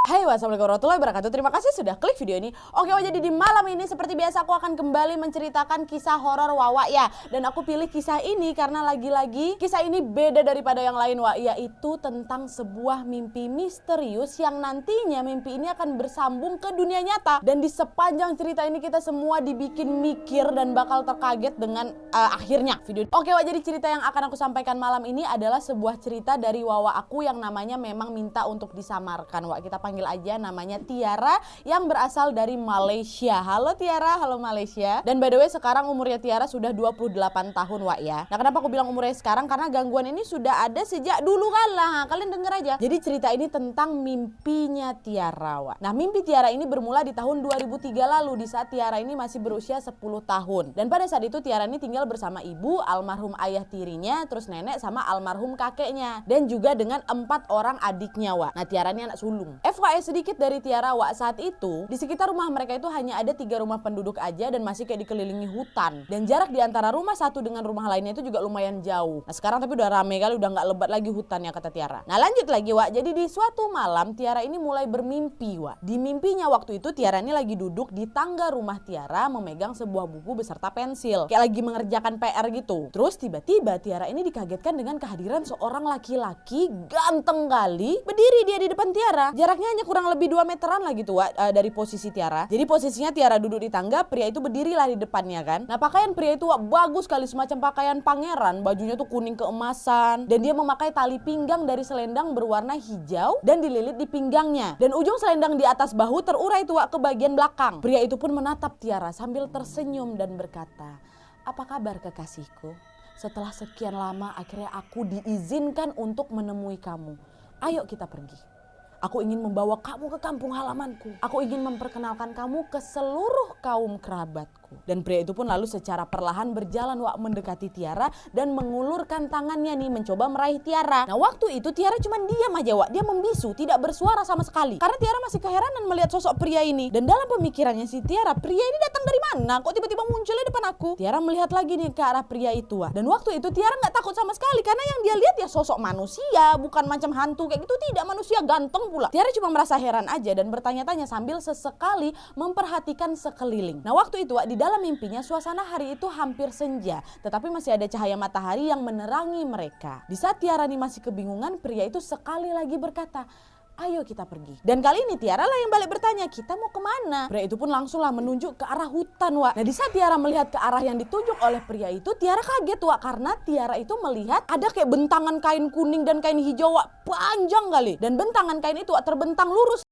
Hai, wassalamualaikum warahmatullahi wabarakatuh. Terima kasih sudah klik video ini. Oke, jadi di malam ini seperti biasa aku akan kembali menceritakan kisah horor Wawa ya. Dan aku pilih kisah ini karena lagi-lagi kisah ini beda daripada yang lain, Wak, yaitu tentang sebuah mimpi misterius yang nantinya mimpi ini akan bersambung ke dunia nyata. Dan di sepanjang cerita ini kita semua dibikin mikir dan bakal terkaget dengan akhirnya video. Oke, Wak, jadi cerita yang akan aku sampaikan malam ini adalah sebuah cerita dari Wawa aku yang namanya memang minta untuk disamarkan, Wak. Kita panggil aja namanya Tiara yang berasal dari Malaysia. Halo Tiara, halo Malaysia. Dan by the way sekarang umurnya Tiara sudah 28 tahun, Wak ya. Nah, kenapa aku bilang umurnya sekarang? Karena gangguan ini sudah ada sejak dulu kala. Kalian denger aja. Jadi cerita ini tentang mimpinya Tiara, Wak. Nah, mimpi Tiara ini bermula di tahun 2003 lalu, di saat Tiara ini masih berusia 10 tahun. Dan pada saat itu Tiara ini tinggal bersama ibu, almarhum ayah tirinya, terus nenek sama almarhum kakeknya. Dan juga dengan 4 orang adiknya, Wak. Nah, Tiara ini anak sulung. FYI sedikit dari Tiara, Wak, saat itu di sekitar rumah mereka itu hanya ada 3 rumah penduduk aja dan masih kayak dikelilingi hutan. Dan jarak di antara rumah satu dengan rumah lainnya itu juga lumayan jauh. Nah, sekarang tapi udah rame kali, udah nggak lebat lagi hutannya, kata Tiara. Nah, lanjut lagi, Wak. Jadi di suatu malam Tiara ini mulai bermimpi, Wak. Di mimpinya waktu itu Tiara ini lagi duduk di tangga rumah Tiara memegang sebuah buku beserta pensil. Kayak lagi mengerjakan PR gitu. Terus tiba-tiba Tiara ini dikagetkan dengan kehadiran seorang laki-laki ganteng kali berdiri dia di depan Tiara. Jaraknya hanya kurang lebih 2 meteran lah gitu, Wak, dari posisi Tiara. Jadi posisinya Tiara duduk di tangga, pria itu berdirilah di depannya kan. Nah, pakaian pria itu, Wak, bagus sekali, semacam pakaian pangeran. Bajunya tuh kuning keemasan dan dia memakai tali pinggang dari selendang berwarna hijau dan dililit di pinggangnya. Dan ujung selendang di atas bahu terurai tuh, Wak, ke bagian belakang. Pria itu pun menatap Tiara sambil tersenyum dan berkata, "Apa kabar kekasihku? Setelah sekian lama akhirnya aku diizinkan untuk menemui kamu. Ayo kita pergi. Aku ingin membawa kamu ke kampung halamanku. Aku ingin memperkenalkan kamu ke seluruh kaum kerabatku." Dan pria itu pun lalu secara perlahan berjalan, Wak, mendekati Tiara dan mengulurkan tangannya nih mencoba meraih Tiara. Nah, waktu itu Tiara cuma diam aja, Wak. Dia membisu, tidak bersuara sama sekali. Karena Tiara masih keheranan melihat sosok pria ini. Dan dalam pemikirannya si Tiara, pria ini datang dari mana? Kok tiba-tiba muncul di depan aku? Tiara melihat lagi nih ke arah pria itu, Wak. Dan waktu itu Tiara nggak takut sama sekali karena yang dia lihat ya sosok manusia, bukan macam hantu kayak gitu, tidak, manusia ganteng pula. Tiara cuma merasa heran aja dan bertanya-tanya sambil sesekali memperhatikan sekeliling. Nah, waktu itu, Wak, di dalam mimpinya suasana hari itu hampir senja, tetapi masih ada cahaya matahari yang menerangi mereka. Di saat Tiara nih masih kebingungan, pria itu sekali lagi berkata, "Ayo kita pergi." Dan kali ini Tiara lah yang balik bertanya, "Kita mau kemana?" Pria itu pun langsunglah menunjuk ke arah hutan, Wak. Nah, di saat Tiara melihat ke arah yang ditunjuk oleh pria itu, Tiara kaget, Wak, karena Tiara itu melihat ada kayak bentangan kain kuning dan kain hijau, Wak, panjang kali. Dan bentangan kain itu, Wak, terbentang lurus